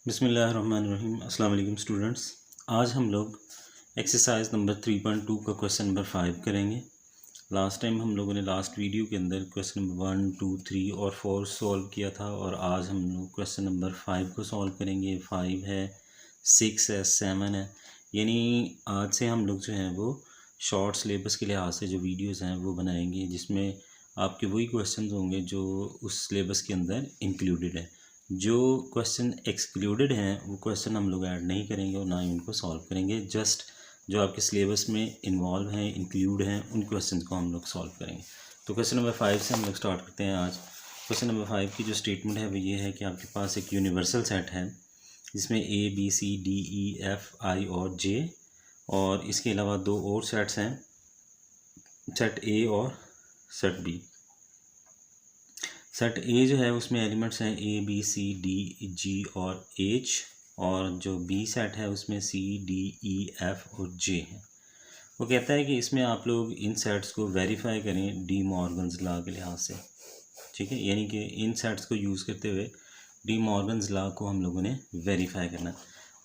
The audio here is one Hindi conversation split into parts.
बिस्मिल्लाहिर्रहमानिर्रहीम। अस्सलाम वालेकुम स्टूडेंट्स। आज हम लोग एक्सरसाइज नंबर 3.2 का क्वेश्चन नंबर 5 करेंगे। लास्ट टाइम हम लोगों ने लास्ट वीडियो के अंदर क्वेश्चन नंबर 1, 2, 3 और 4 सॉल्व किया था और आज हम लोग क्वेश्चन नंबर 5 को सॉल्व करेंगे। 5 है, 6 है, 7 है, यानी आज से हम लोग जो हैं वो शॉर्ट सिलेबस के लिहाज से जो वीडियोस हैं वो बनाएंगे, जिसमें आपके वही क्वेश्चन होंगे जो उस सिलेबस के अंदर इंक्लूडेड है। जो क्वेश्चन एक्सक्लूडेड हैं वो क्वेश्चन हम लोग ऐड नहीं करेंगे और ना ही उनको सॉल्व करेंगे। जस्ट जो आपके सिलेबस में इन्वॉल्व हैं, इंक्लूड हैं, उन क्वेश्चन को हम लोग सॉल्व करेंगे। तो क्वेश्चन नंबर 5 से हम लोग स्टार्ट करते हैं आज। क्वेश्चन नंबर 5 की जो स्टेटमेंट है वो ये है कि आपके पास एक यूनिवर्सल सेट है जिसमें ABCDEFI और J, और इसके अलावा दो और सेट्स हैं, सेट A और सेट B। सेट ए जो है उसमें एलिमेंट्स हैं ABCDG और H, और जो बी सेट है उसमें CDEF और J है। वो कहता है कि इसमें आप लोग इन सेट्स को वेरीफाई करें डी मॉर्गन्स लॉ के लिहाज से, ठीक है। यानी कि इन सेट्स को यूज़ करते हुए डी मॉर्गन्स लॉ को हम लोगों ने वेरीफाई करना है।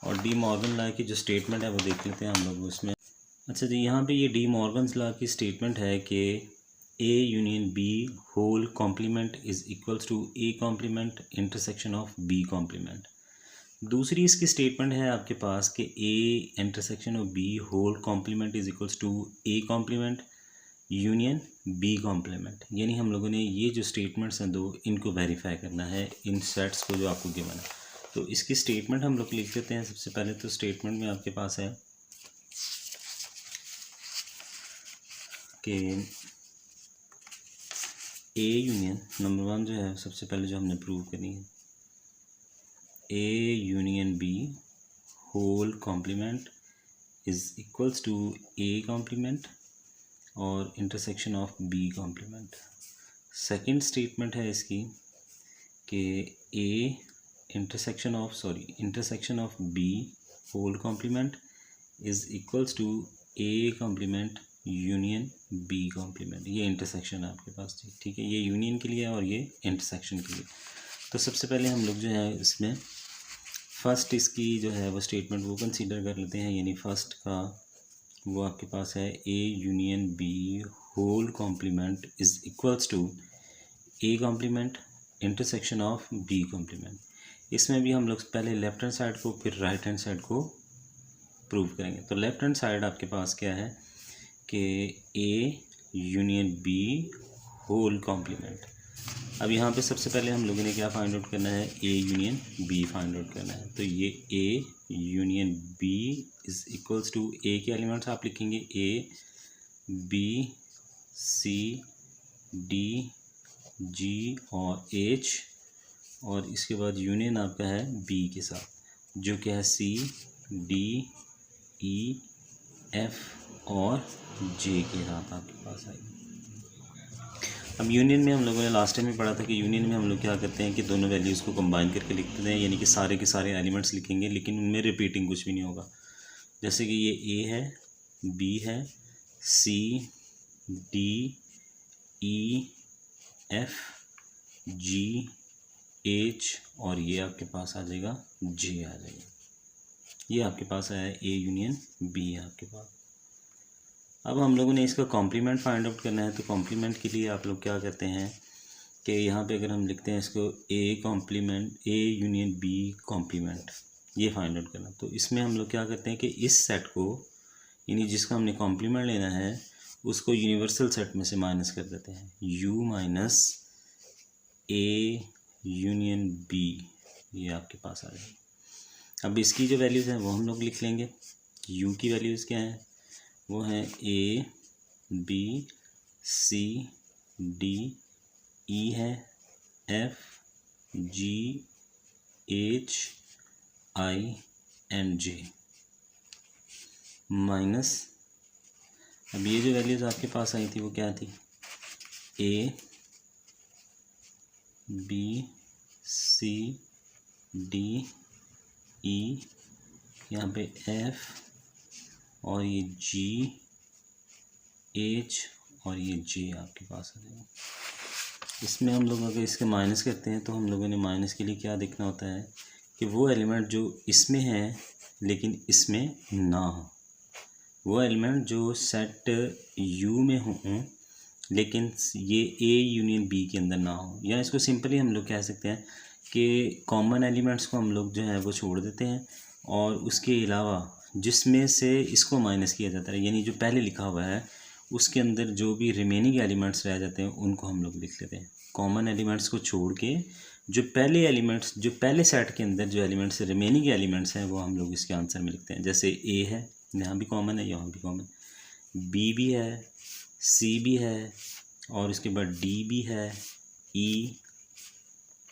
और डी मॉर्गन लॉ की जो स्टेटमेंट है वो देख लेते हैं हम लोग उसमें। अच्छा जी, यहाँ पे ये डी मॉर्गन्स लॉ की स्टेटमेंट है कि A union B whole complement is equals to A complement intersection of B complement. दूसरी इसकी स्टेटमेंट है आपके पास कि A intersection of B whole complement is equals to A complement union B complement. यानी हम लोगों ने ये जो स्टेटमेंट्स हैं दो, इनको वेरीफाई करना है इन सेट्स को जो आपको गिवन है। तो इसकी स्टेटमेंट हम लोग लिख देते हैं। सबसे पहले तो स्टेटमेंट में आपके पास है कि A यूनियन नंबर 1 जो है सबसे पहले जो हमने प्रूव करनी है, A union B whole complement is equals to A complement और intersection of B complement. Second statement है इसकी कि A intersection of B whole complement is equals to A complement union B complement. ये इंटरसेक्शन है आपके पास, ठीक है। ये यूनियन के लिए और ये इंटरसेक्शन के लिए। तो सबसे पहले हम लोग जो है इसमें फर्स्ट इसकी जो है वो स्टेटमेंट वो कंसीडर कर लेते हैं। यानी फर्स्ट का वो आपके पास है A union B whole complement is equals to A complement intersection of B complement. इसमें भी हम लोग पहले लेफ्ट हैंड साइड को फिर राइट हैंड साइड को प्रूव करेंगे। तो लेफ्ट हैंड साइड आपके पास क्या है कि A union B whole complement. अब यहाँ पे सबसे पहले हम लोगों ने क्या फाइंड आउट करना है, A union B find out करना है। तो ये A union B is equals to A के एलिमेंट्स आप लिखेंगे A B C D G और H, और इसके बाद यूनियन आपका है B के साथ, जो क्या है C D E F और J के साथ आपके पास आएगी। अब यूनियन में हम लोगों ने लास्ट टाइम में पढ़ा था कि यूनियन में हम लोग क्या करते हैं कि दोनों वैल्यूज़ को कंबाइन करके लिखते हैं, यानी कि सारे के सारे एलिमेंट्स लिखेंगे लेकिन उनमें रिपीटिंग कुछ भी नहीं होगा। जैसे कि ये A है, B है, C D E F G H और ये आपके पास आ जाएगा J आ जाएगा। ये आपके पास आया A यूनियन B है आपके पास। अब हम लोगों ने इसका कॉम्प्लीमेंट फाइंड आउट करना है। तो कॉम्प्लीमेंट के लिए आप लोग क्या करते हैं कि यहाँ पे अगर हम लिखते हैं इसको A यूनियन B कॉम्प्लीमेंट, ये फाइंड आउट करना। तो इसमें हम लोग क्या करते हैं कि इस सेट को, यानी जिसका हमने कॉम्प्लीमेंट लेना है, उसको यूनिवर्सल सेट में से माइनस कर देते हैं। U minus A union B, ये आपके पास आ जाएगा। अब इसकी जो वैल्यूज़ हैं वो हम लोग लिख लेंगे। U की वैल्यूज़ क्या हैं, वो हैं A B C D E है F G H I and J minus, अब ये जो वैल्यूज़ आपके पास आई थी वो क्या थी, A B C D E, यहाँ पे F और ये G H और ये J आपके पास आ जाएगा। इसमें हम लोग अगर इसके माइनस करते हैं तो हम लोगों ने माइनस के लिए क्या देखना होता है कि वो एलिमेंट जो इसमें है लेकिन इसमें ना हो, वो एलिमेंट जो सेट यू में हों लेकिन ये ए यूनियन बी के अंदर ना हो। या इसको सिंपली हम लोग कह सकते हैं कि कॉमन एलिमेंट्स को हम लोग जो है वो छोड़ देते हैं और उसके अलावा जिसमें से इसको माइनस किया जाता है, यानी जो पहले लिखा हुआ है उसके अंदर जो भी रिमेनिंग एलिमेंट्स रह जाते हैं उनको हम लोग लिख लेते हैं। कॉमन एलिमेंट्स को छोड़ के जो पहले एलिमेंट्स, जो पहले सेट के अंदर जो एलिमेंट्स रिमेनिंग एलिमेंट्स हैं वो हम लोग इसके आंसर में लिखते हैं। जैसे ए है, यहाँ भी कॉमन है, यहाँ भी कॉमन, बी भी है, सी भी है और इसके बाद डी भी है, ई,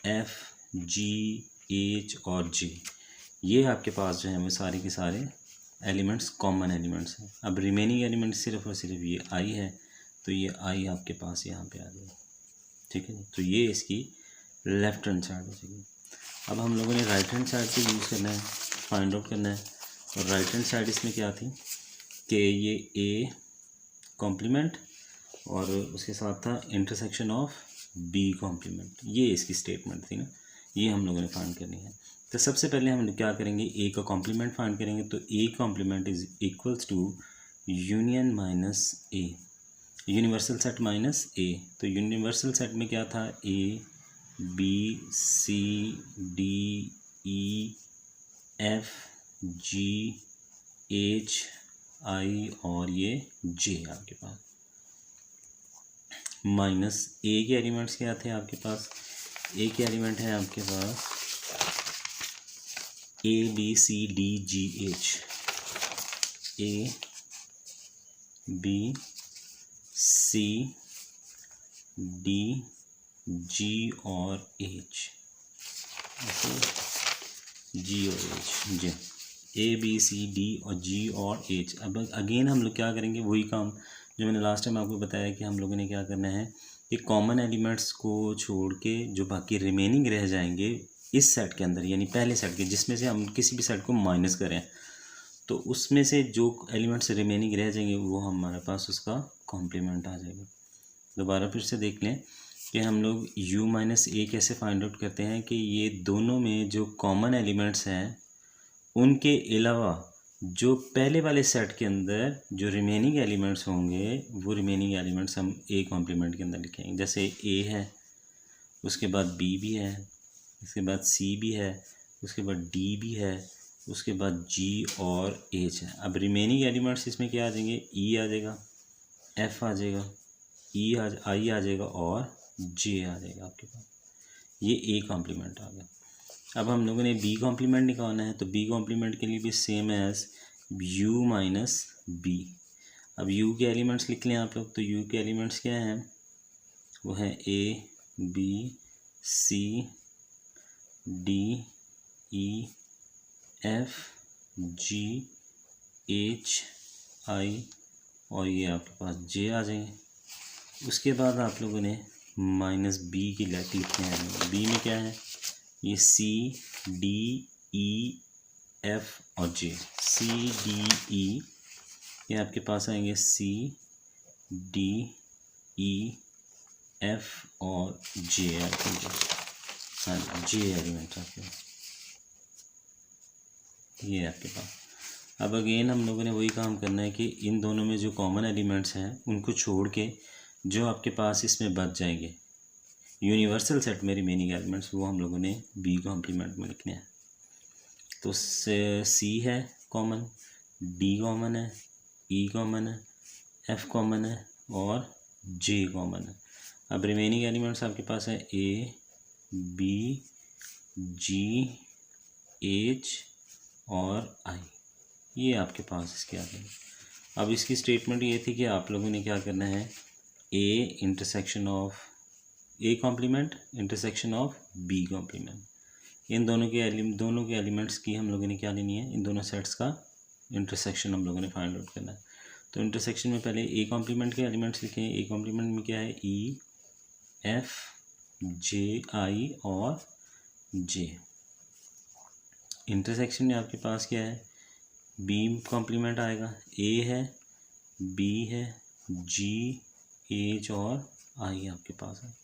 एफ, जी, एच और जे, ये आपके पास जो है वो सारे के सारे एलिमेंट्स कॉमन एलिमेंट्स हैं। अब रिमेनिंग एलिमेंट्स सिर्फ और सिर्फ ये आई है, तो ये आई आपके पास यहाँ पे आ जाएगा। ठीक है, तो ये इसकी लेफ्ट हैंड साइड हो जाएगी। अब हम लोगों ने राइट हैंड साइड से यूज़ करना है, फाइंड आउट करना है। और राइट हैंड साइड इसमें क्या थी कि ये ए कॉम्प्लीमेंट और उसके साथ था इंटरसेक्शन ऑफ बी कॉम्प्लीमेंट, ये इसकी स्टेटमेंट थी ना, ये हम लोगों ने फाइंड करनी है। तो सबसे पहले हम क्या करेंगे, ए का कॉम्प्लीमेंट फाइंड करेंगे। तो A complement is equals to union minus A, universal set minus A. तो यूनिवर्सल सेट में क्या था, A B C D E F G H I और ये जे आपके पास, माइनस ए के एलिमेंट्स क्या थे आपके पास, ए के एलिमेंट है आपके पास A B C D G H, A B C D G और एच, जी और H, G, A B C D और जी और एच। अब अगेन हम लोग क्या करेंगे, वही काम जो मैंने लास्ट टाइम आपको बताया कि हम लोगों ने क्या करना है कि कॉमन एलिमेंट्स को छोड़ के जो बाकी रिमेनिंग रह जाएंगे इस सेट के अंदर, यानी पहले सेट के जिसमें से हम किसी भी सेट को माइनस करें, तो उसमें से जो एलिमेंट्स रिमेनिंग रह जाएंगे वो हमारे पास उसका कॉम्प्लीमेंट आ जाएगा। दोबारा फिर से देख लें कि हम लोग u माइनस ए कैसे फाइंड आउट करते हैं कि ये दोनों में जो कॉमन एलिमेंट्स हैं उनके अलावा जो पहले वाले सेट के अंदर जो रिमेनिंग एलिमेंट्स होंगे वो रिमेनिंग एलिमेंट्स हम ए कॉम्प्लीमेंट के अंदर लिखेंगे। जैसे ए है, उसके बाद बी भी है, उसके बाद सी भी है, उसके बाद डी भी है, उसके बाद जी और एच है। अब रिमेनिंग एलिमेंट्स इसमें क्या आ जाएंगे, ई आ जाएगा, एफ आ जाएगा, आई आ जाएगा और जे आ जाएगा आपके पास। ये ए कॉम्प्लीमेंट आ गया। अब हम लोगों ने बी कॉम्प्लीमेंट निकालना है, तो बी कॉम्प्लीमेंट के लिए भी same as U minus B. अब यू के एलिमेंट्स लिख लें आप लोग, तो यू के एलिमेंट्स क्या हैं, वो है A B C D E F G H I और ये आपके पास जे आ जाएंगे। उसके बाद आप लोगों ने माइनस बी की लेट लिखते हैं। बी में क्या है, ये सी डी ई एफ और जे, सी डी ई, ये आपके पास आएंगे सी डी ई एफ और जे आएंगे। हाँ, जे एलिमेंट आपके पास, ये आपके पास। अब अगेन हम लोगों ने वही काम करना है कि इन दोनों में जो कॉमन एलिमेंट्स हैं उनको छोड़ के जो आपके पास इसमें बच जाएंगे यूनिवर्सल सेट में रिमेनिंग एलिमेंट्स, वो हम लोगों ने बी कॉम्प्लीमेंट में लिखने हैं। तो सी है कॉमन, डी कॉमन है, ई कॉमन है, एफ कॉमन है और जे कॉमन है। अब रिमेनिंग एलिमेंट्स आपके पास है ए बी जी एच और आई, ये आपके पास इसके आ गए। अब इसकी स्टेटमेंट ये थी कि आप लोगों ने क्या करना है, A intersection of A complement intersection of B complement, इन दोनों के एलिमेंट्स की हम लोगों ने क्या लेनी है, इन दोनों सेट्स का इंटरसेक्शन हम लोगों ने फाइंड आउट करना है। तो इंटरसेक्शन में पहले ए कॉम्प्लीमेंट के एलिमेंट्स लिखे हैं। ए कॉम्प्लीमेंट में क्या है, ई एफ जे आई और जे। इंटरसेक्शन में आपके पास क्या है, बी कॉम्प्लीमेंट आएगा, ए है, बी है, जी एच और आई आपके पास है।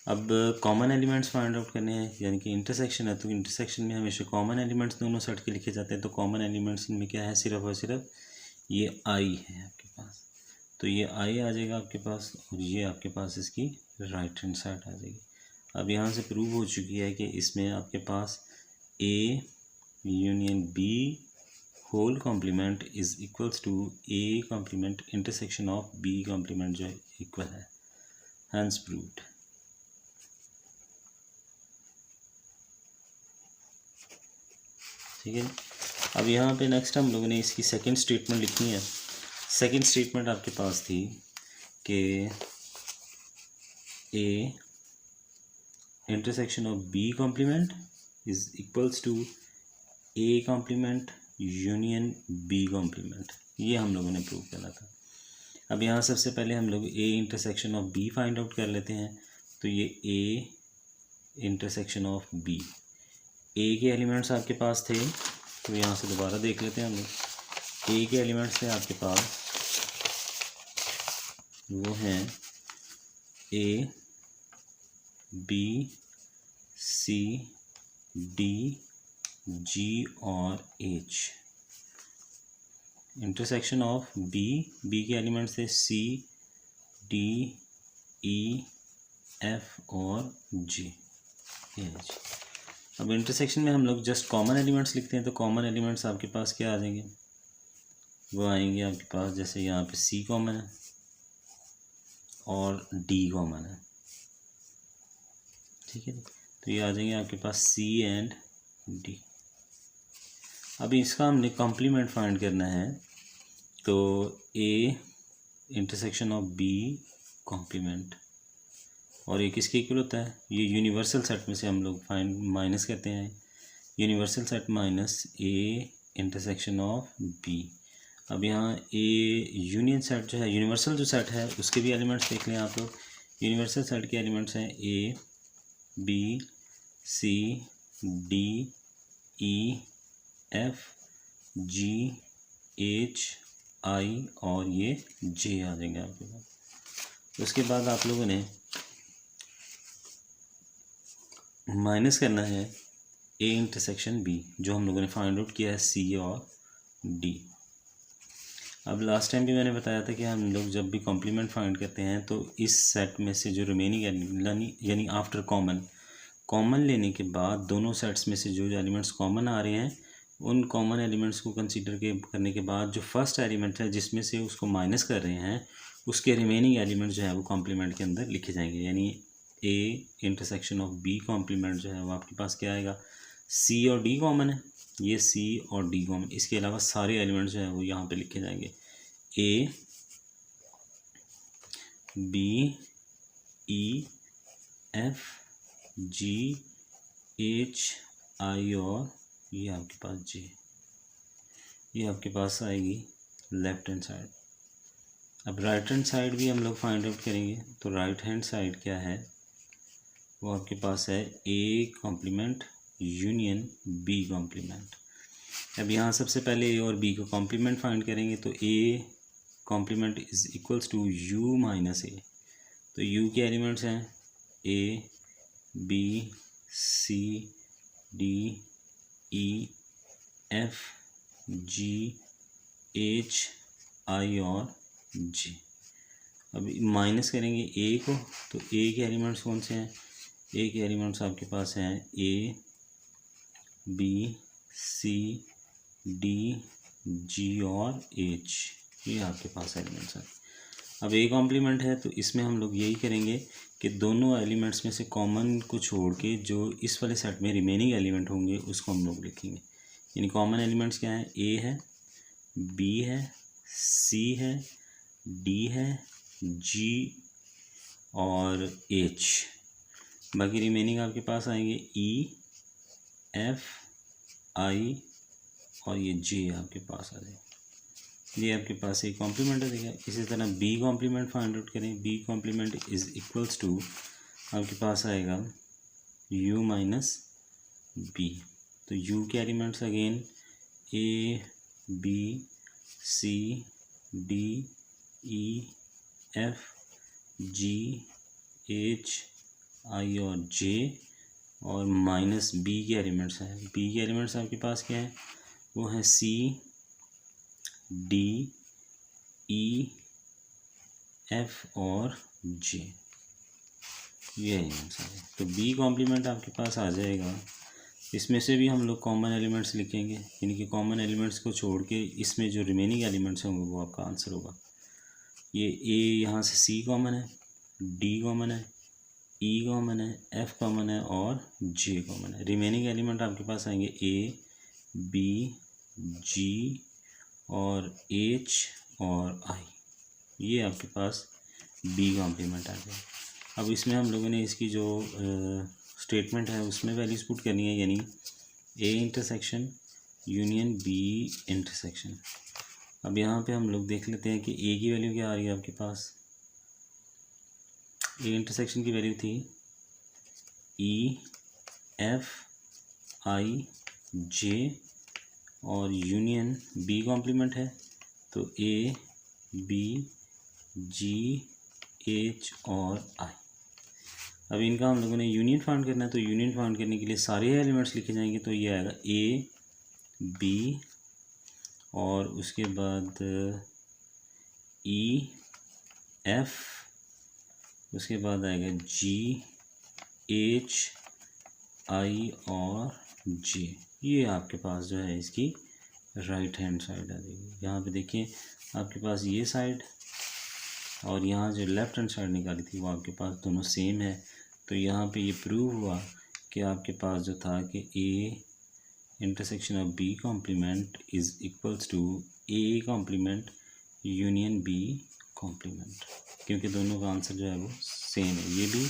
अब कॉमन एलिमेंट्स फाइंड आउट करने हैं, यानी कि इंटरसेक्शन है, तो इंटरसेक्शन में हमेशा कॉमन एलिमेंट्स दोनों सेट के लिखे जाते हैं। तो कॉमन एलिमेंट्स इनमें क्या है, सिर्फ और सिर्फ ये आई है आपके पास, तो ये आई आ जाएगा आपके पास, और ये आपके पास इसकी राइट हैंड साइड आ जाएगी। अब यहाँ से प्रूव हो चुकी है कि इसमें आपके पास A union B whole complement is equals to A complement intersection of B complement जो है इक्वल है, हैंस प्रूव्ड। ठीक है। अब यहाँ पे नेक्स्ट हम लोगों ने इसकी सेकंड स्टेटमेंट लिखनी है। सेकंड स्टेटमेंट आपके पास थी कि A intersection of B complement is equals to A complement union B complement, ये हम लोगों ने प्रूव करना था। अब यहाँ सबसे पहले हम लोग A intersection of B find out कर लेते हैं। तो ये A intersection of B, A के एलिमेंट्स आपके पास थे, तो यहाँ से दोबारा देख लेते हैं हम लोग। ए के एलिमेंट्स थे आपके पास, वो हैं A B C D G और एच। इंटरसेक्शन ऑफ बी के एलिमेंट्स थे सी डी ई एफ और जी एच। अब इंटरसेक्शन में हम लोग जस्ट कॉमन एलिमेंट्स लिखते हैं, तो कॉमन एलिमेंट्स आपके पास क्या आ जाएंगे, वो आएंगे आपके पास, जैसे यहाँ पे सी कॉमन है और डी कॉमन है। ठीक है, तो ये आ जाएंगे आपके पास सी एंड डी। अब इसका हमने कॉम्प्लीमेंट फाइंड करना है, तो A intersection of B complement, और ये किसके इक्वल होता है, ये यूनिवर्सल सेट में से हम लोग फाइंड माइनस करते हैं, universal set minus A intersection of B. अब यहाँ ए यूनियन सेट जो है, यूनिवर्सल जो सेट है उसके भी एलिमेंट्स देख लें आप लोग। यूनिवर्सल सेट के एलिमेंट्स हैं A B C D E F G H I और ये जे आ जाएंगे आपके पास। उसके बाद आप लोगों ने माइनस करना है ए इंटरसेक्शन बी, जो हम लोगों ने फाइंड आउट किया है सी और डी। अब लास्ट टाइम भी मैंने बताया था कि हम लोग जब भी कॉम्प्लीमेंट फाइंड करते हैं तो इस सेट में से जो रिमेनिंग यानी आफ्टर कॉमन लेने के बाद दोनों सेट्स में से जो एलिमेंट्स कॉमन आ रहे हैं उन कॉमन एलिमेंट्स को कंसीडर करने के बाद जो फर्स्ट एलिमेंट है जिसमें से उसको माइनस कर रहे हैं उसके रिमेनिंग एलिमेंट जो है वो कॉम्प्लीमेंट के अंदर लिखे जाएंगे। यानी A intersection of B complement जो है वो आपके पास क्या आएगा, सी और डी कॉमन है, ये सी और डी कॉमन, इसके अलावा सारे एलिमेंट्स जो है वो यहाँ पे लिखे जाएंगे। A B E F G H I और ये आपके पास जे, ये आपके पास आएगी लेफ्ट हैंड साइड। अब राइट हैंड साइड भी हम लोग फाइंड आउट करेंगे, तो राइट हैंड साइड क्या है, वो आपके पास है A complement union B complement. अब यहाँ सबसे पहले ए और बी का कॉम्प्लीमेंट फाइंड करेंगे, तो A complement is equals to U minus A. तो यू के एलिमेंट्स हैं A B C D E F G H I और जी। अब माइनस करेंगे ए को, तो ए के एलिमेंट्स कौन से हैं, ए के एलिमेंट्स आपके पास हैं A B C D G और एच, ये आपके पास एलिमेंट्स हैं। अब ए कॉम्प्लीमेंट है तो इसमें हम लोग यही करेंगे कि दोनों एलिमेंट्स में से कॉमन को छोड़ के जो इस वाले सेट में रिमेनिंग एलिमेंट होंगे उसको हम लोग लिखेंगे। यानी कॉमन एलिमेंट्स क्या हैं, ए है, बी है, सी है, डी है, जी और एच। बाकी रिमेनिंग आपके पास आएंगे ई एफ आई और ये जे आपके पास आ जाएगा। ये आपके पास एक कॉम्प्लीमेंट है। देखिए इसी तरह बी कॉम्प्लीमेंट फाइंड आउट करें, B complement is equals to आपके पास आएगा u माइनस बी। तो u के elements again A B C D E F G H I और जे और माइनस बी के एलिमेंट्स हैं। बी के एलिमेंट्स आपके पास क्या है, वो है सी, डी, ई, एफ और जे, ये एलिमेंट्स आ गए। तो बी कॉम्प्लीमेंट आपके पास आ जाएगा। इसमें से भी हम लोग कॉमन एलिमेंट्स लिखेंगे, यानी कि कॉमन एलिमेंट्स को छोड़ के इसमें जो रिमेनिंग एलिमेंट्स होंगे वो आपका आंसर होगा। ये ए यहाँ से सी कॉमन है, डी कॉमन है, ई कॉमन है, एफ कॉमन है और जे कॉमन है। रिमेनिंग एलिमेंट आपके पास आएंगे ए, बी, जी और एच और आई, ये आपके पास बी कॉम्प्लीमेंट आ गया। अब इसमें हम लोगों ने इसकी जो स्टेटमेंट है उसमें वैल्यूज पुट करनी है, यानी A intersection union B intersection. अब यहाँ पे हम लोग देख लेते हैं कि ए की वैल्यू क्या आ रही है आपके पास। ए इंटरसेक्शन की वैल्यू थी ई, एफ, आई, जे और यूनियन बी कॉम्प्लीमेंट है, तो ए, बी, जी, एच और आई। अब इनका हम लोगों ने यूनियन फाइंड करना है, तो यूनियन फाइंड करने के लिए सारे एलिमेंट्स लिखे जाएंगे। तो ये आएगा ए, बी और उसके बाद ई, एफ, उसके बाद आएगा जी, एच, आई और जे। ये आपके पास जो है इसकी राइट हैंड साइड आ जाएगी। यहाँ पे देखिए आपके पास ये साइड और यहाँ जो लेफ्ट हैंड साइड निकाली थी वो आपके पास दोनों सेम है। तो यहाँ पे ये प्रूव हुआ कि आपके पास जो था कि A intersection of B complement is equals to A complement union B complement, क्योंकि दोनों का आंसर जो है वो सेम है, ये भी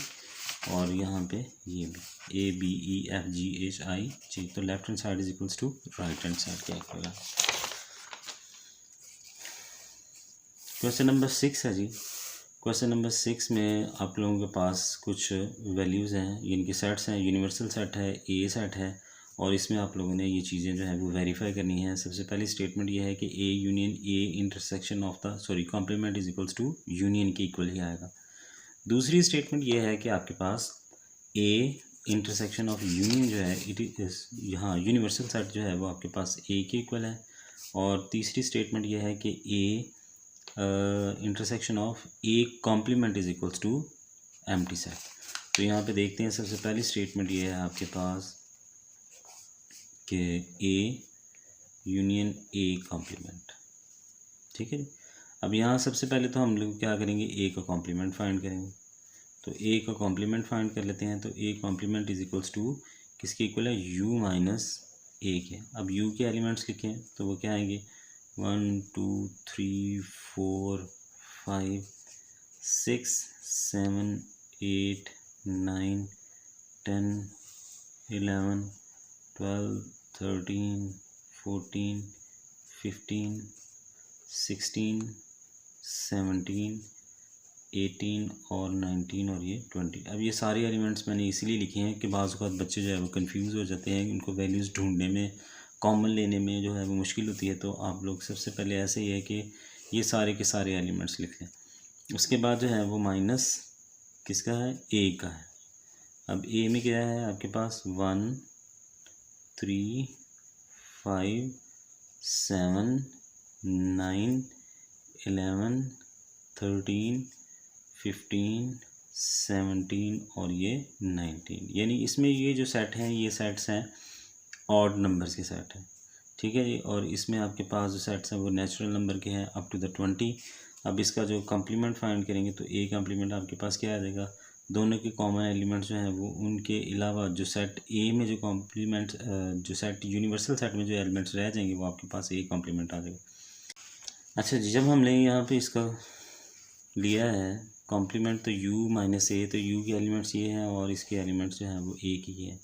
और यहाँ पे ये भी, A, B, E, F, G, H, I, J. तो left hand side is equals to right hand side क्या इक्वल है। क्वेश्चन नंबर 6 है जी। क्वेश्चन नंबर 6 में आप लोगों के पास कुछ वैल्यूज़ हैं, इनके सेट्स हैं, यूनिवर्सल सेट है, ए सेट है और इसमें आप लोगों ने ये चीज़ें जो है वो वेरीफाई करनी है। सबसे पहली स्टेटमेंट ये है कि A union A intersection of the complement is equals to union के इक्वल ही आएगा। दूसरी स्टेटमेंट ये है कि आपके पास ए इंटरसेक्शन ऑफ यूनियन जो है इट इज, यहाँ यूनिवर्सल सेट जो है वो आपके पास ए के इक्वल है। और तीसरी स्टेटमेंट ये है कि A intersection of A complement is equals to empty set. तो यहाँ पे देखते हैं, सबसे पहली स्टेटमेंट ये है आपके पास कि ए यूनियन ए कॉम्प्लीमेंट, ठीक है। अब यहाँ सबसे पहले तो हम लोग क्या करेंगे, ए का कॉम्प्लीमेंट फाइंड करेंगे। तो ए का कॉम्प्लीमेंट फाइंड कर लेते हैं। तो A complement is equals to किसके इक्वल है, यू माइनस ए के। अब यू के एलिमेंट्स लिखें तो वो क्या आएंगे, 1 2 3 4 5 6 7 8 9 10 11 12 13 14 15 16 17 18 और 19 और ये 20। अब ये सारे एलिमेंट्स मैंने इसीलिए लिखे हैं कि बाज़ वक़्त बच्चे जो है वो कंफ्यूज हो जाते हैं, उनको वैल्यूज़ ढूंढने में, कॉमन लेने में जो है वो मुश्किल होती है। तो आप लोग सबसे पहले ऐसे ही है कि ये सारे के सारे एलिमेंट्स लिख लें। उसके बाद जो है वो माइनस किसका है, ए का है। अब ए में क्या है आपके पास, 1 3 5 7 9 11 13 15 17 और ये 19, यानी इसमें ये जो सेट हैं ये सेट्स हैं ऑड नंबर्स के सेट हैं, ठीक है जी। और इसमें आपके पास जो सेट्स हैं वो नेचुरल नंबर के हैं अप टू द 20। अब इसका जो कॉम्प्लीमेंट फाइंड करेंगे तो ए कॉम्प्लीमेंट आपके पास क्या आ जाएगा, दोनों के कॉमन एलिमेंट्स जो हैं वो उनके अलावा जो सेट ए में जो कॉम्प्लीमेंट जो सेट यूनिवर्सल सेट में जो एलिमेंट्स रह जाएंगे वो आपके पास ए कॉम्प्लीमेंट आ जाएगा। अच्छा जी, जब हमने यहाँ पे इसका लिया है कॉम्प्लीमेंट तो u माइनस ए, तो u के एलिमेंट्स ये हैं और इसके एलिमेंट्स जो हैं वो ए की हैं।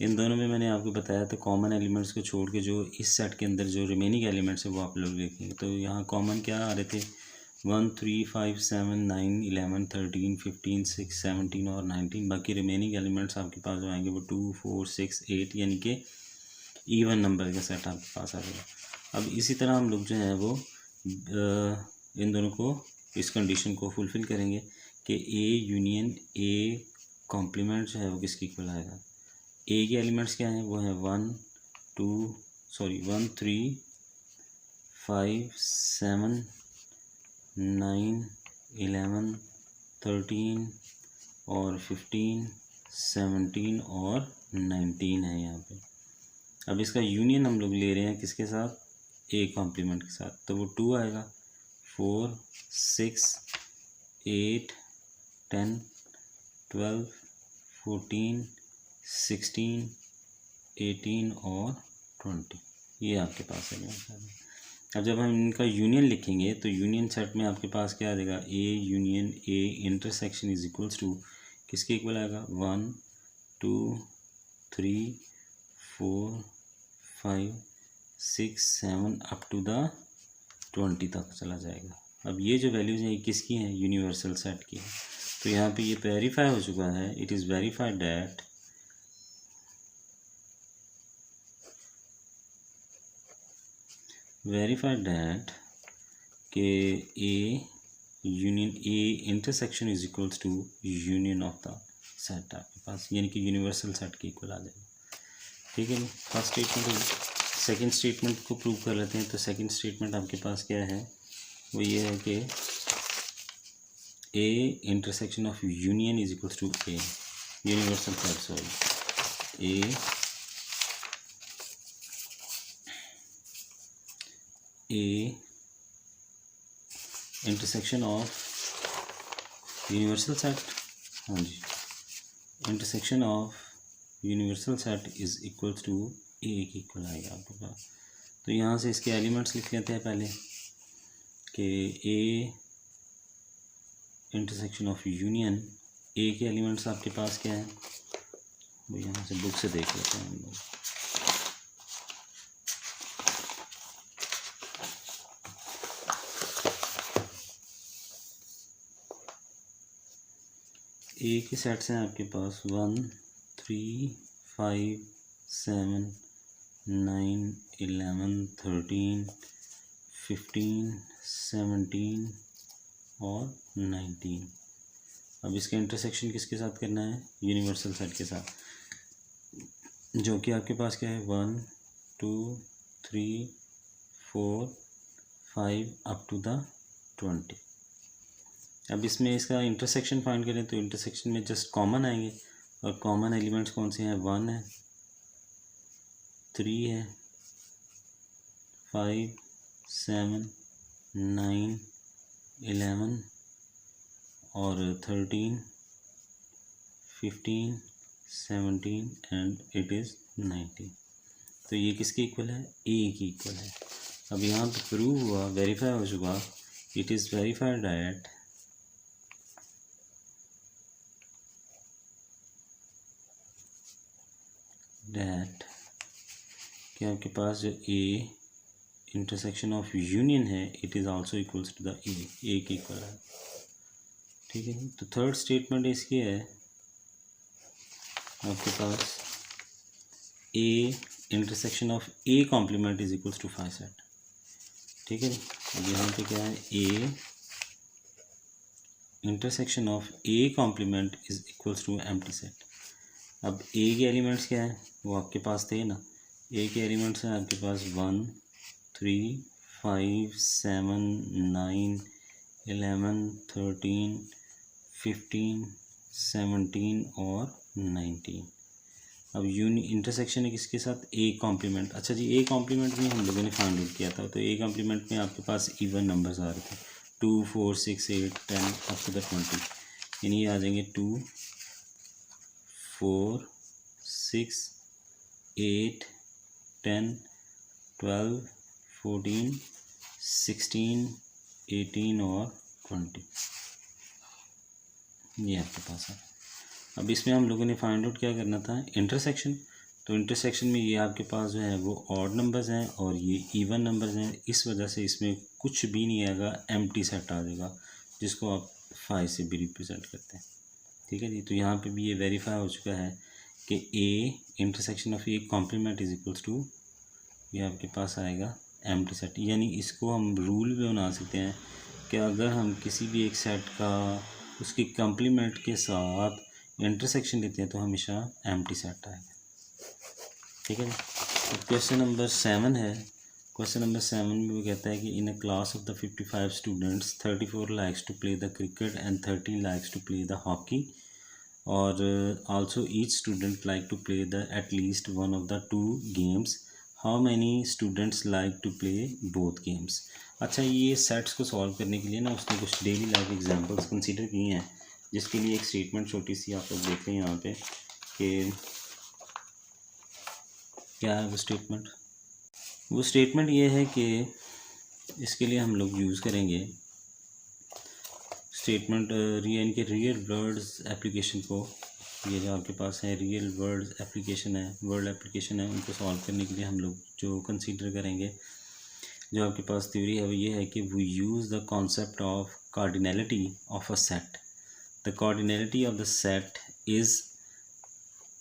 इन दोनों में मैंने आपको बताया तो कॉमन एलिमेंट्स को छोड़ के जो इस सेट के अंदर जो रिमेनिंग एलिमेंट्स हैं वो आप लोग देखेंगे। तो यहाँ कॉमन क्या आ रहे थे, 1 3 5 7 9 11 13 15 6 17 और 19। बाकी रिमेनिंग एलिमेंट्स आपके पास जो आएंगे वो 2 4 6 8, यानी कि इवन नंबर का सेट आपके पास आ जाएगा। अब इसी तरह हम लोग जो है वो इन दोनों को, इस कंडीशन को फुलफ़िल करेंगे कि ए यूनियन ए कॉम्प्लीमेंट जो है वो किसके इक्वल आएगा, ए के एलिमेंट्स क्या हैं, वो है 1 3 5 7 9 11 13 और 15 17 और 19 है यहाँ पे। अब इसका यूनियन हम लोग ले रहे हैं किसके साथ, ए कॉम्प्लीमेंट के साथ, तो वो 2 आएगा। 4 6 8 10 12 14 16 18 और 20, ये आपके पास है। अब जब हम इनका यूनियन लिखेंगे तो यूनियन सेट में आपके पास क्या आ जाएगा, A union A intersection is equals to किसके इक्वल आएगा, 1 2 3 4 5 6 7 अप टू द 20 तक चला जाएगा। अब ये जो वैल्यूज़ हैं ये किसकी हैं, यूनिवर्सल सेट की है। तो यहाँ पे ये वेरीफाई हो चुका है, इट इज़ वेरीफाइड दैट के A union A intersection is equals to union of the set आपके पास, यानी कि यूनिवर्सल सेट के इक्वल आ जाएगा। ठीक है जी, फर्स्ट स्टेटमेंट। सेकंड स्टेटमेंट को प्रूव कर लेते हैं। तो सेकंड स्टेटमेंट आपके पास क्या है, वो ये है कि A intersection of union is equals to A universal set, sorry A intersection of universal set, हाँ जी, intersection of universal set is equals to A की इक्वल आएगा आपके पास। तो यहाँ से इसके एलिमेंट्स लिख लेते हैं पहले कि ए इंटरसेक्शन ऑफ यूनियन, ए के एलिमेंट्स आपके पास क्या है, वो यहाँ से बुक से देख लेते हैं हम लोग। ए के सेट्स हैं आपके पास 1 3 5 7 9 11 13 15 17 और 19। अब इसका इंटरसेक्शन किसके साथ करना है, यूनिवर्सल सेट के साथ, जो कि आपके पास क्या है 1 2 3 4 5 अप टू द 20। अब इसमें इसका इंटरसेक्शन फाइंड करें तो इंटरसेक्शन में जस्ट कॉमन आएंगे, और कॉमन एलिमेंट्स कौन से हैं, 1 है, 3 है, 5 7 9 11 और 13 15 17 एंड इट इज़ 19। तो ये किसके इक्वल है, ए की इक्वल है। अब यहाँ पे प्रूव हुआ, वेरीफाई हो चुका, इट इज़ वेरीफाइड दैट कि आपके पास जो ए इंटरसेक्शन ऑफ यूनियन है it is also equals to the A की इक्वल है। ठीक है, तो थर्ड स्टेटमेंट इसकी है आपके पास A intersection of A complement is equals to 5 set. ठीक है, अब यहाँ पे क्या है, A intersection of A complement is equals to empty set. अब ए के एलिमेंट्स क्या है, वो आपके पास थे ना, ए के एलिमेंट्स हैं आपके पास 1 3 5 7 9 11 13 15 17 और 19। अब इंटरसेक्शन है किसके साथ, ए कॉम्प्लीमेंट। अच्छा जी, ए कॉम्प्लीमेंट में हम लोगों ने फाइंड आउट किया था, तो ए कॉम्प्लीमेंट में आपके पास इवन नंबर्स आ रहे थे 2 4 6 8 10 अप टू द 20, यानी ये आ जाएंगे 2 4 6 8 10 12 14 16 18 और 20, ये आपके पास है। अब इसमें हम लोगों ने फाइंड आउट क्या करना था, इंटरसेक्शन। तो इंटरसेक्शन में ये आपके पास जो है वो ऑड नंबर्स हैं और ये इवन नंबर्स हैं, इस वजह से इसमें कुछ भी नहीं आएगा, एम्प्टी सेट आ जाएगा, जिसको आप 5 से भी रिप्रेजेंट करते हैं। ठीक है जी, तो यहाँ पे भी ये वेरीफाई हो चुका है कि A intersection of A complement is equals to, ये आपके पास आएगा एम्प्टी सेट। यानी इसको हम रूल भी बना सकते हैं कि अगर हम किसी भी एक सेट का उसकी कॉम्प्लीमेंट के साथ इंटरसेक्शन लेते हैं तो हमेशा एम्प्टी सेट आएगा। ठीक है जी। क्वेश्चन नंबर 7 है। क्वेश्चन नंबर 7 में वो कहता है कि in a class of the 55 students 34 likes to play the cricket and 30 likes to play the hockey और also each student like to play the at least one of the two games. How many students like to play both games. अच्छा, ये सेट्स को सॉल्व करने के लिए ना उसने कुछ डेली लाइफ एग्जांपल्स कंसीडर किए हैं, जिसके लिए एक स्टेटमेंट छोटी सी आप लोग देख लें यहाँ पे कि क्या है वो स्टेटमेंट। वो स्टेटमेंट ये है कि इसके लिए हम लोग यूज़ करेंगे स्टेटमेंट इनके रियल वर्ड्स एप्लीकेशन को। ये जो आपके पास है रियल वर्ड्स एप्लीकेशन है, वर्ड एप्लीकेशन है, उनको सॉल्व करने के लिए हम लोग जो कंसीडर करेंगे, जो आपके पास थ्योरी है वो ये है कि we use the concept of cardinality of a set. The cardinality of the set is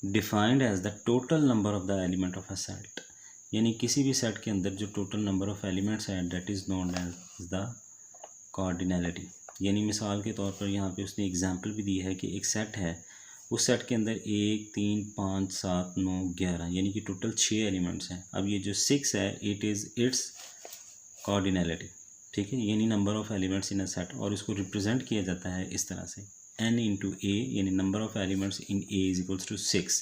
defined as the total number of the element of a set. यानी किसी भी सेट के अंदर जो टोटल नंबर ऑफ एलिमेंट्स हैं that is known as the cardinality. यानी मिसाल के तौर पर यहाँ पे उसने एग्जांपल भी दी है कि एक सेट है, उस सेट के अंदर 1 3 5 7 9 11 यानी कि टोटल 6 एलिमेंट्स हैं। अब ये जो 6 है इट इज़ इट्स कार्डिनैलिटी। ठीक है, यानी number of elements in a set, और इसको रिप्रेजेंट किया जाता है इस तरह से n इंटू ए, यानी number of elements in A is equals to 6।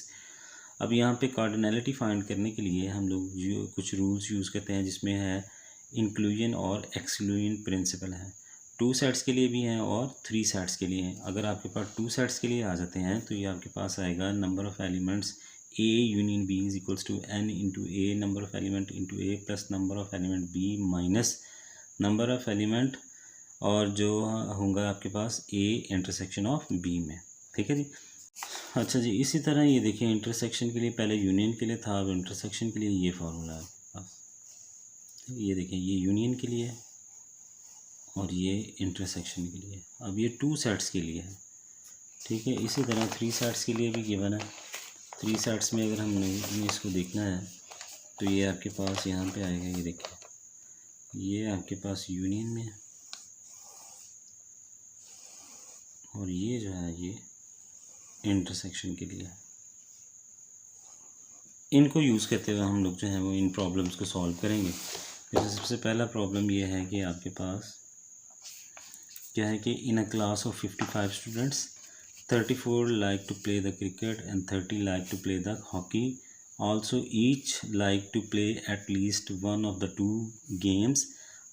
अब यहाँ पे कार्डिनैलिटी फाइंड करने के लिए हम लोग जो कुछ रूल्स यूज़ करते हैं, जिसमें है इंक्लूजन और एक्सक्लूजन प्रिंसिपल है। 2 सेट्स के लिए भी हैं और 3 सेट्स के लिए हैं। अगर आपके पास 2 सेट्स के लिए आ जाते हैं तो ये आपके पास आएगा number of elements A union B is equals to n into A number of element into A plus number of element B minus number of element और जो होगा आपके पास ए इंटरसेक्शन ऑफ बी में। ठीक है जी। अच्छा जी, इसी तरह ये देखिए इंटरसेक्शन के लिए पहले यूनियन के लिए था, अब इंटरसेक्शन के लिए ये फार्मूला है बस। ये देखिए ये यूनियन के लिए और ये इंटरसेक्शन के लिए। अब ये 2 सेट्स के लिए है। ठीक है, इसी तरह 3 सेट्स के लिए भी गिवन है। 3 सेट्स में अगर हमने इसको देखना है तो ये आपके पास यहाँ पे आएगा। ये देखिए ये आपके पास यूनियन में और ये जो है ये इंटरसेक्शन के लिए। इनको यूज़ करते हुए हम लोग जो है वो इन प्रॉब्लम्स को सॉल्व करेंगे। जैसे सबसे पहला प्रॉब्लम ये है कि आपके पास क्या है कि in a class of 55 students 34 like to play the cricket and 30 like to play the hockey. Also each like to play at least one of the 2 games.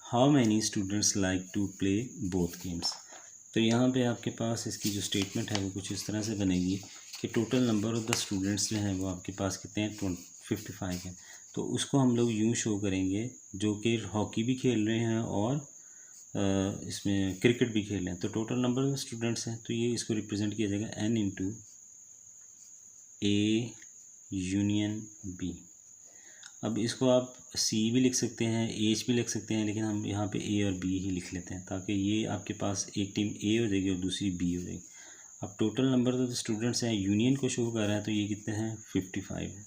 How many students like to play both games. तो यहाँ पे आपके पास इसकी जो स्टेटमेंट है वो कुछ इस तरह से बनेगी कि total number of the students जो हैं वो आपके पास कितने हैं 55 हैं। तो उसको हम लोग यूँ शो करेंगे जो कि हॉकी भी खेल रहे हैं और इसमें क्रिकेट भी खेल रहे हैं। तो टोटल नंबर ऑफ़ स्टूडेंट्स हैं, तो ये इसको रिप्रेजेंट किया जाएगा n into A union B. अब इसको आप सी भी लिख सकते हैं, एच भी लिख सकते हैं, लेकिन हम यहाँ पे ए और बी ही लिख लेते हैं ताकि ये आपके पास एक टीम ए हो जाएगी और दूसरी बी हो जाएगी। अब टोटल नंबर ऑफ स्टूडेंट्स हैं यूनियन को शो कर रहा है, तो ये कितने हैं 55 है।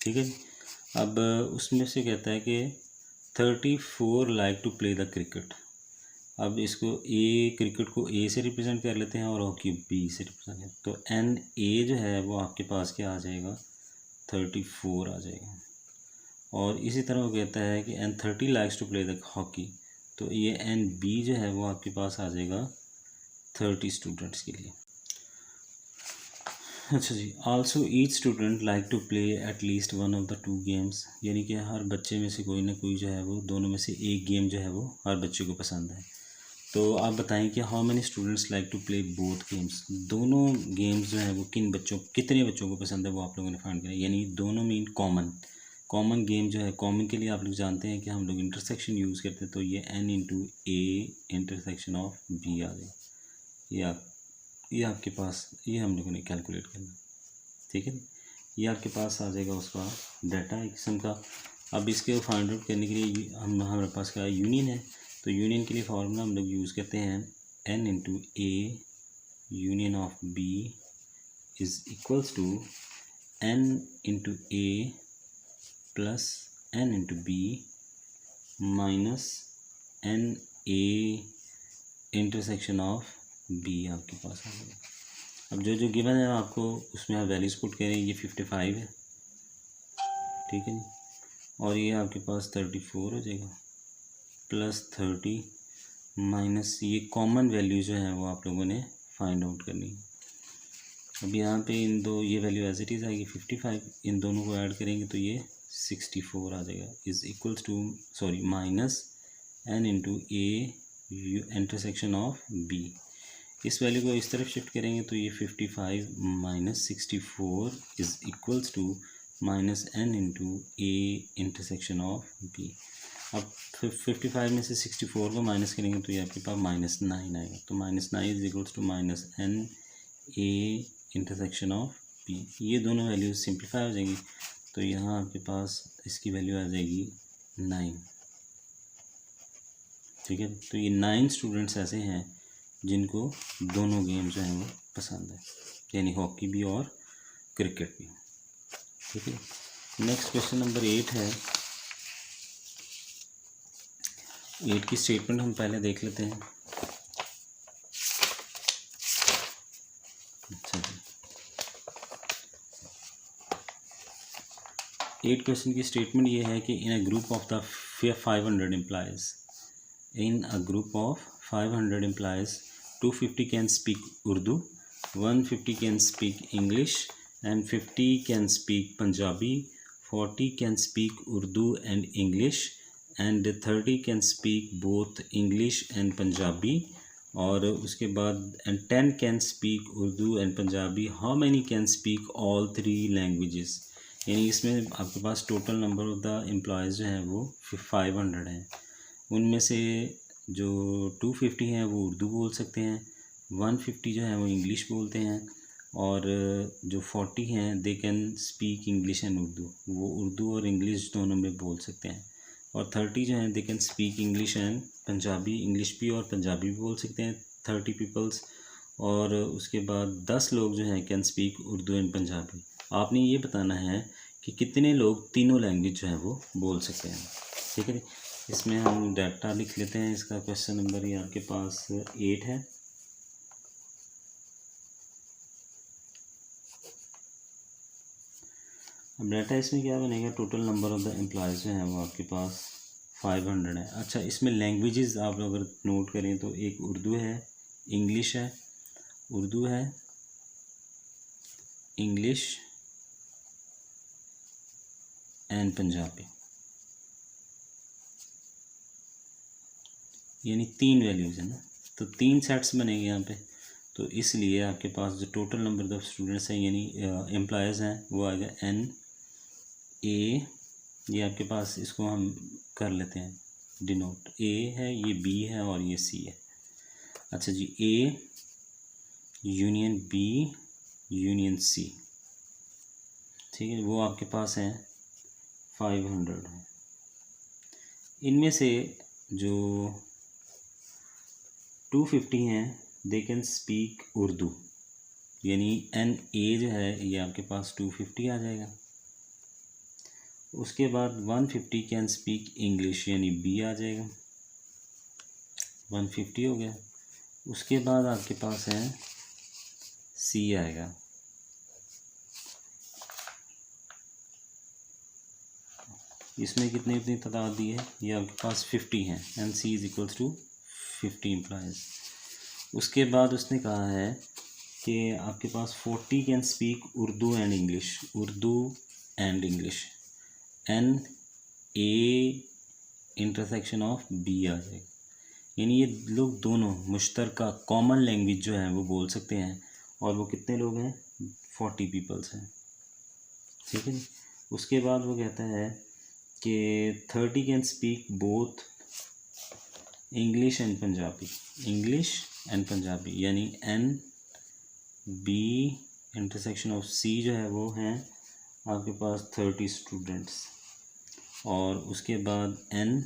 ठीक है। अब उसमें से कहता है कि 34 like to play the cricket. अब इसको क्रिकेट को ए से रिप्रेजेंट कर लेते हैं और हॉकी बी से रिप्रेजेंट करते हैं। तो एन ए जो है वो आपके पास क्या आ जाएगा 34 आ जाएगा। और इसी तरह वो कहता है कि n 30 likes to play the hockey, तो ये एन बी जो है वो आपके पास आ जाएगा 30 स्टूडेंट्स के लिए। अच्छा जी, also each student like to play at least one of the 2 games, यानी कि हर बच्चे में से कोई ना कोई जो है वो दोनों में से एक गेम जो है वो हर बच्चे को पसंद है। तो आप बताएं कि how many students like to play both games. दोनों गेम्स जो है वो कितने बच्चों को पसंद है वो आप लोगों ने फाइंड करें। यानी दोनों मीन कॉमन गेम जो है, कॉमन के लिए आप लोग जानते हैं कि हम लोग इंटरसेक्शन यूज़ करते हैं। तो ये n into A intersection of B आ जाए। ये आपके पास ये हम लोगों ने कैलकुलेट करना। ठीक है, ये आपके पास आ जाएगा उसका डाटा एक किस्म का। अब इसके फाइंड आउट करने के लिए हमारे पास क्या यूनियन है, तो यूनियन के लिए फार्मूला हम लोग यूज़ करते हैं n into A union of B is equals to n into A plus n into B minus n A intersection of B आपके पास आ जाएगा। अब जो जो गिवन है आपको उसमें आप वैल्यूज पुट करें। ये 55 है, ठीक है जी, और ये आपके पास 34 हो जाएगा प्लस 30 माइनस ये कॉमन वैल्यू जो है वो आप लोगों ने फाइंड आउट करनी है। अब यहाँ पे इन दो ये वैल्यू एज इट इज़ आएगी 55, इन दोनों को ऐड करेंगे तो ये 64 आ जाएगा। Is equals to minus n into A intersection of B. इस वैल्यू को इस तरफ शिफ्ट करेंगे तो ये 55 minus 64 is equals to minus n into A intersection of B. अब 55 में से 64 को माइनस करेंगे तो ये आपके पास -9 आएगा। तो -9 is equals to minus n A intersection of B. ये दोनों वैल्यूज सिंप्लीफाई हो जाएंगी तो यहाँ आपके पास इसकी वैल्यू आ जाएगी 9, ठीक है। तो ये 9 स्टूडेंट्स ऐसे हैं जिनको दोनों गेम जो हैं वो पसंद है, यानी हॉकी भी और क्रिकेट भी, ठीक है। नेक्स्ट क्वेश्चन नंबर 8 है। 8 की स्टेटमेंट हम पहले देख लेते हैं। अच्छा जी, 8 क्वेश्चन की स्टेटमेंट ये है कि in a group of the 500 employees, in a group of 500 employees 250 can speak Urdu, 150 can speak English, and 50 can speak Punjabi, 40 can speak Urdu and English, and 30 can speak both English and Punjabi, और उसके बाद and 10 can speak Urdu and Punjabi. How many can speak all 3 languages? यानी इसमें आपके पास total number of the employees जो हैं वो 500 हैं। उनमें से जो 250 हैं वो उर्दू बोल सकते हैं, 150 जो है वो इंग्लिश बोलते हैं, और जो 40 हैं they can speak English and Urdu, वो उर्दू और इंग्लिश दोनों में बोल सकते हैं, और 30 जो हैं they can speak English and Punjabi, English भी और पंजाबी भी बोल सकते हैं 30 पीपल्स, और उसके बाद 10 लोग जो हैं can speak Urdu and Punjabi. आपने ये बताना है कि कितने लोग तीनों लैंग्वेज जो है वो बोल सकते हैं, ठीक है। इसमें हम डाटा लिख लेते हैं। इसका क्वेश्चन नंबर ये आपके पास 8 है। अब डाटा इसमें क्या बनेगा, total number of the employees जो हैं वो आपके पास 500 है। अच्छा, इसमें लैंग्वेजेस आप अगर नोट करें तो एक उर्दू है, इंग्लिश है, उर्दू है, इंग्लिश एंड पंजाबी, यानी 3 वैल्यूज़ है ना, तो 3 सेट्स बनेंगे यहाँ पे। तो इसलिए आपके पास जो टोटल नंबर ऑफ स्टूडेंट्स हैं यानी एम्प्लॉयज़ हैं वो आएगा n a, ये आपके पास इसको हम कर लेते हैं डिनोट, a है, ये b है और ये c है। अच्छा जी, a union b union c, ठीक है, वो आपके पास हैं 500 है। इनमें से जो 250 हैं दे कैन स्पीक उर्दू, यानी एन ए जो है ये आपके पास 250 आ जाएगा। उसके बाद 150 कैन स्पीक इंग्लिश, यानी बी आ जाएगा, 150 हो गया। उसके बाद आपके पास है सी आएगा, इसमें कितनी कितनी तादाद दी है, ये आपके पास 50 है, N C is equals to 50 employees. उसके बाद उसने कहा है कि आपके पास 40 can speak Urdu and English, Urdu and English, N A intersection of B आ जाएगा, यानी ये लोग दोनों मुश्तरका कॉमन लैंग्वेज जो है वो बोल सकते हैं, और वो कितने लोग हैं, 40 पीपल्स हैं, ठीक है। उसके बाद वो कहता है कि 30 can speak both English and Punjabi, English and Punjabi, यानी N B intersection of C जो है वो हैं आपके पास 30 स्टूडेंट्स। और उसके बाद एन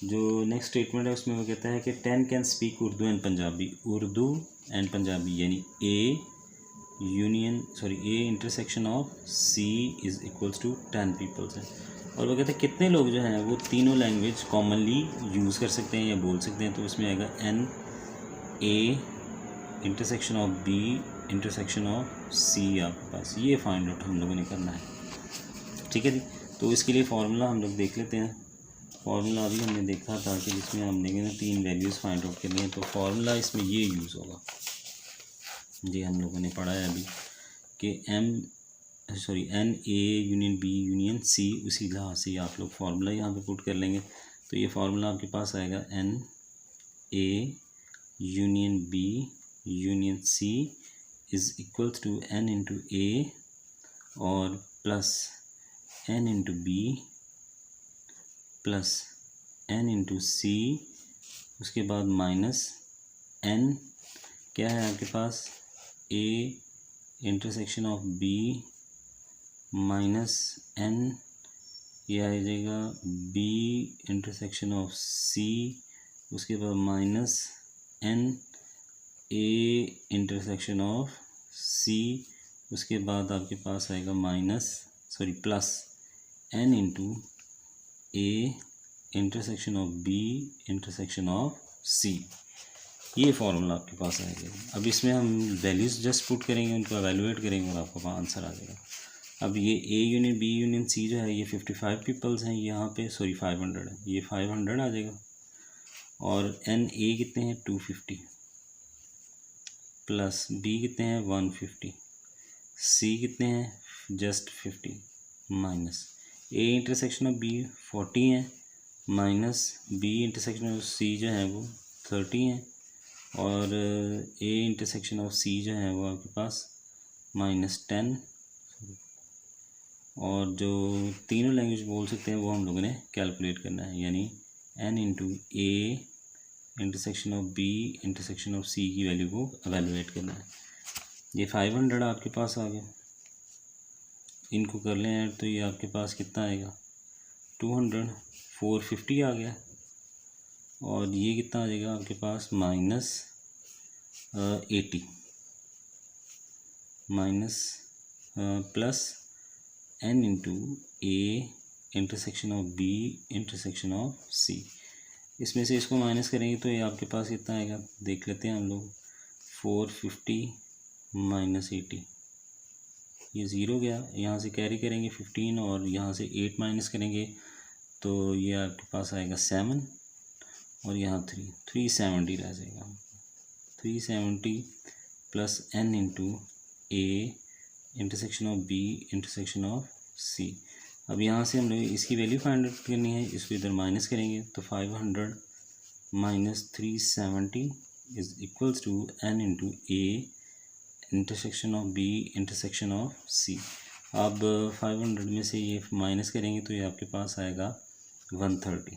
जो नेक्स्ट स्टेटमेंट है उसमें वो कहता है कि 10 can speak Urdu and Punjabi, Urdu and Punjabi, यानी A intersection of C is equals to 10 peoples है। और वो कहते हैं कितने लोग जो हैं वो तीनों लैंग्वेज कॉमनली यूज़ कर सकते हैं या बोल सकते हैं, तो उसमें आएगा N A intersection of B intersection of C आपके पास, ये फाइंड आउट हम लोगों ने करना है। ठीक है जी। तो इसके लिए फार्मूला हम लोग देख लेते हैं। फार्मूला अभी हमने देखा था कि जिसमें हमने ना 3 वैल्यूज़ फाइंड आउट करनी है, तो फार्मूला इसमें ये यूज़ होगा, जी हम लोगों ने पढ़ा है अभी कि N A union B union C, उसी लिहाज से आप लोग फार्मूला यहाँ पे पुट कर लेंगे। तो ये फार्मूला आपके पास आएगा N A union B union C is equals to N into A और plus N into B plus N into C, उसके बाद माइनस एन क्या है आपके पास, A intersection of B minus N, ये आ जाएगा बी इंटरसेक्शन ऑफ सी, उसके बाद minus N A intersection of C, उसके बाद आपके पास आएगा plus N into A intersection of B intersection of C. ये फार्मूला आपके पास आएगा। अब इसमें हम वैल्यूज़ जस्ट पुट करेंगे, उनको एवेलुएट करेंगे और आपको आंसर आ जाएगा। अब ये A union B union C जो है ये 55 पीपल्स हैं यहाँ पे, 500 है, ये 500 आ जाएगा। और एन ए कितने हैं 250 प्लस बी कितने हैं 150, सी कितने हैं just 50 minus A intersection of B 40 है minus B intersection of C जो है वो 30 है और ए इंटरसेक्शन ऑफ सी जो है वो आपके पास -10। और जो तीनों लैंग्वेज बोल सकते हैं वो हम लोगों ने कैलकुलेट करना है, यानी N into A intersection of B intersection of C की वैल्यू को एवेलुएट करना है। ये 500 आपके पास आ गया, इनको कर लें ऐड तो ये आपके पास कितना आएगा 200, 450 आ गया। और ये कितना आ जाएगा आपके पास -80 minus plus N into A intersection of B intersection of C. इसमें से इसको माइनस करेंगे तो ये आपके पास कितना आएगा देख लेते हैं हम लोग, 450 माइनस 80, ये ज़ीरो गया, यहाँ से कैरी करेंगे 15 और यहाँ से 8 माइनस करेंगे तो ये आपके पास आएगा 7 और यहाँ 370 रह जाएगा। 370 plus N into A intersection of B intersection of C. अब यहाँ से हम लोग इसकी वैल्यू फाइंड आउट करनी है, इसको इधर माइनस करेंगे तो 500 minus 370 is equals to N into A intersection of B intersection of C. अब 500 में से ये माइनस करेंगे तो ये आपके पास आएगा 130।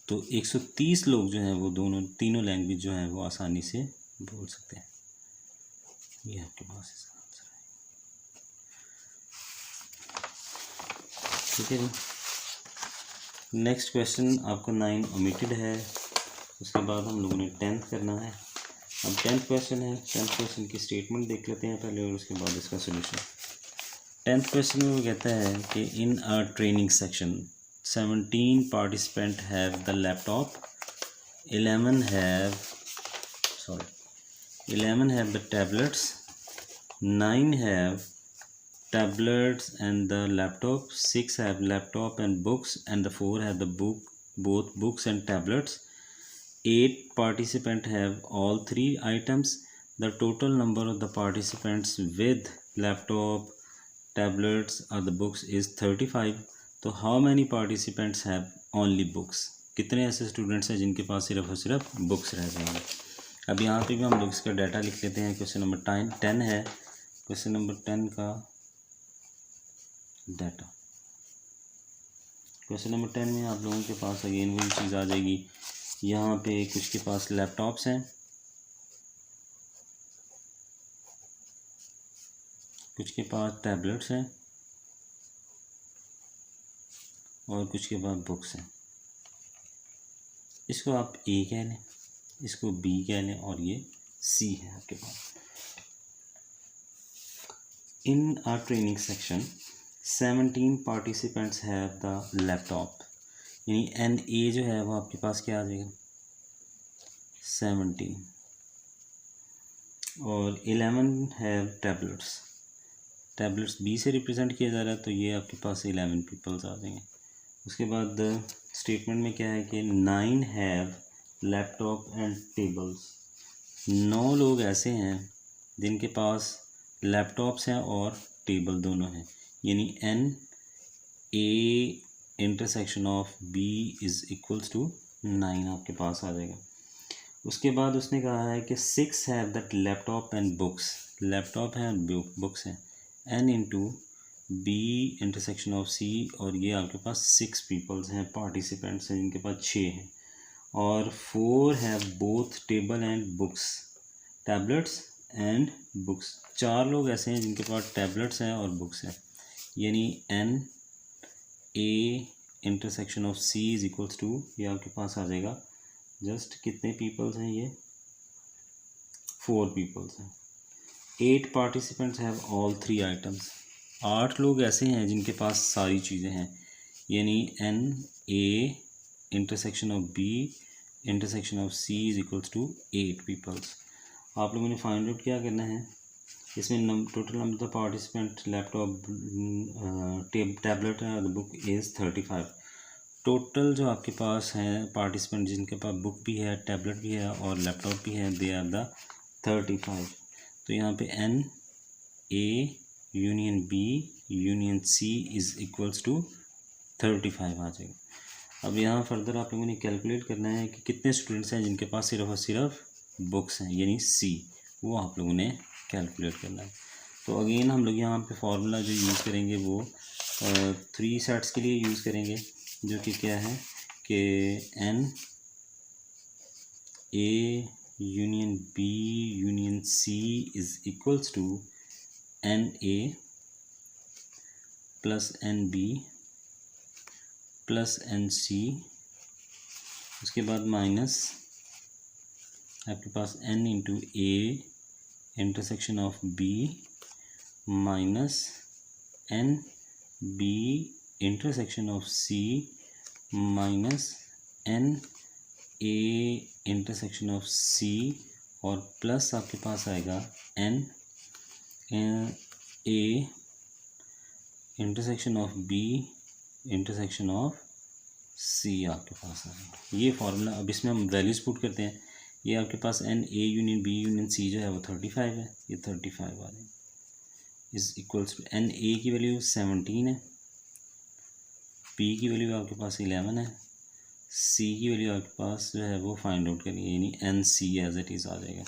तो 130 लोग जो हैं वो तीनों लैंग्वेज जो हैं वो आसानी से बोल सकते हैं। ये आपके पास इसका आंसर है। ठीक है जी। नेक्स्ट क्वेश्चन आपका 9 ओमिटेड है, उसके बाद हम लोगों ने 10th करना है। अब 10th क्वेश्चन है, 10th क्वेश्चन की स्टेटमेंट देख लेते हैं पहले और उसके बाद इसका सोल्यूशन। 10th क्वेश्चन में वो कहता है कि in a training section 17 participant have the laptop, 11 have the tablets, 9 have tablets and the laptop, 6 have laptop and books, and the 4 have both books and tablets. 8 participants have all 3 items. The total number of the participants with laptop, tablets or the books is 35. तो how many participants have only books? कितने ऐसे स्टूडेंट्स हैं जिनके पास सिर्फ और सिर्फ बुक्स रह जाएंगे। अब यहाँ पे भी हम लोग इसका डाटा लिख लेते हैं। क्वेश्चन नंबर 10 है, क्वेश्चन नंबर 10 का डाटा। क्वेश्चन नंबर 10 में आप लोगों के पास अगेन वही चीज़ आ जाएगी। यहाँ पे कुछ के पास लैपटॉप्स हैं, कुछ के पास टैबलेट्स हैं और कुछ के पास बुक्स हैं। इसको आप ए कह लें, इसको बी कह लें और ये सी है आपके पास। In our training section 17 participants have the laptop, यानी एन ए जो है वो आपके पास क्या आ जाएगा 17 और 11 हैव टैबलेट्स। टैबलेट्स बी से रिप्रेजेंट किया जा रहा है, तो ये आपके पास 11 पीपल्स आ जाएंगे। उसके बाद स्टेटमेंट में क्या है कि 9 हैव लैपटॉप एंड टेबल्स। 9 लोग ऐसे हैं जिनके पास लैपटॉप्स हैं और टेबल दोनों हैं, यानी N A intersection of B is equals to 9 आपके पास आ जाएगा। उसके बाद उसने कहा है कि 6 have that laptop and books. Laptop है, बुक्स हैं, N into B intersection of C, और ये आपके पास 6 पीपल्स हैं, पार्टिसिपेंट्स हैं जिनके पास 6 हैं। और 4 have both table and books, tablets and books. 4 लोग ऐसे हैं जिनके पास टैबलेट्स हैं और बुक्स हैं, यानी N A intersection of C is equals to, ये आपके पास आ जाएगा जस्ट कितने पीपल्स हैं, ये 4 पीपल्स हैं। 8 पार्टिसिपेंट्स हैव ऑल 3 आइटम्स। 8 लोग ऐसे हैं जिनके पास सारी चीज़ें हैं, यानी N A intersection of B intersection of C is equals to 8 peoples. आप लोगों ने फाइंड आउट क्या करना है, इसमें total number of participant laptop tablet है, बुक इज़ 35। टोटल जो आपके पास हैं पार्टिसिपेंट जिनके पास बुक भी है, टैबलेट भी है और लैपटॉप भी है, दे आर द 35। तो यहाँ पे n A union B union C is equals to 35 आ जाएगा। अब यहाँ फर्दर आप लोगों ने कैलकुलेट करना है कि कितने स्टूडेंट्स हैं जिनके पास सिर्फ और सिर्फ बुक्स हैं, यानी सी, वो आप लोगों ने कैलकुलेट करना है। तो अगेन हम लोग यहाँ पे फार्मूला जो यूज़ करेंगे वो 3 सेट्स के लिए यूज़ करेंगे, जो कि क्या है कि N A union B union C is equals to N A plus N B plus N C, उसके बाद माइनस आपके पास N into A intersection of B minus N B intersection of C minus N A intersection of C, और प्लस आपके पास आएगा N A intersection of B intersection of C आपके पास आएगा। ये फार्मूला, अब इसमें हम वैल्यूज पुट करते हैं। ये आपके पास N A union B union C जो है वो 35 है, ये 35 आ जाएगा is equals to N A की वैल्यू 17 है, पी की वैल्यू आपके पास 11 है, सी की वैल्यू आपके पास जो है वो फाइंड आउट करनी है, यानी N C as it is आ जाएगा,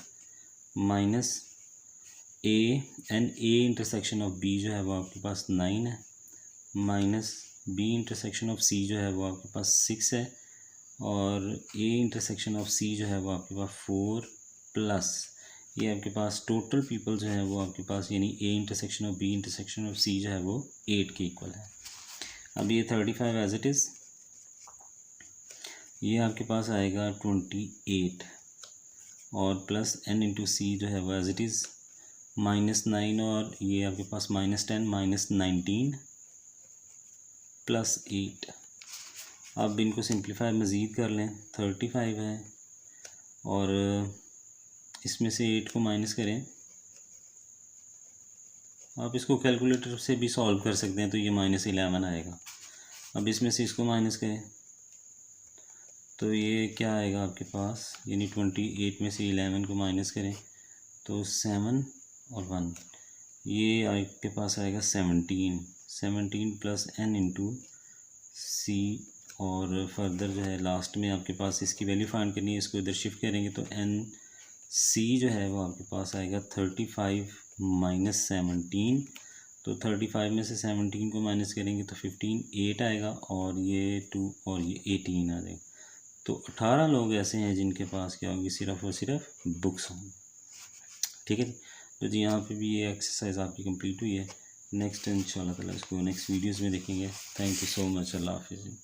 minus A N A intersection of B जो है वो आपके पास 9 है, minus B intersection of C जो है वो आपके पास 6 है, और ए इंटरसेक्शन ऑफ सी जो है वो आपके पास 4 प्लस ये आपके पास टोटल पीपल जो है वो आपके पास, यानी A intersection of B intersection of C जो है वो 8 के इक्वल है। अब ये 35 एज इट इज़, ये आपके पास आएगा 28 और प्लस एन इंटू सी जो है वो एज इट इज़ -9, और ये आपके पास -10 -19 प्लस 8। अब इनको सिंप्लीफाई मज़ीद कर लें, 35 है और इसमें से 8 को माइनस करें। आप इसको कैलकुलेटर से भी सॉल्व कर सकते हैं, तो ये -11 आएगा। अब इसमें से इसको माइनस करें तो ये क्या आएगा आपके पास, यानी 28 में से 11 को माइनस करें तो 7 और 1, ये आपके पास आएगा 17 प्लस n इंटू सी, और फर्दर जो है लास्ट में आपके पास इसकी वैल्यू फाइंड करनी है, इसको इधर शिफ्ट करेंगे तो एन सी जो है वो आपके पास आएगा 35 माइनस 17, तो 35 में से 17 को माइनस करेंगे तो 15 8 आएगा, और ये 2 और ये 18 आ जाएगा। तो 18 लोग ऐसे हैं जिनके पास क्या होगी, सिर्फ और सिर्फ बुक्स होंगी। ठीक है, तो जी यहाँ पे भी ये एक्सरसाइज आपकी कंप्लीट हुई है। नेक्स्ट इंशाल्लाह ताला इसको नेक्स्ट वीडियोज़ में देखेंगे। थैंक यू सो मच, अल्लाह हाफिज़।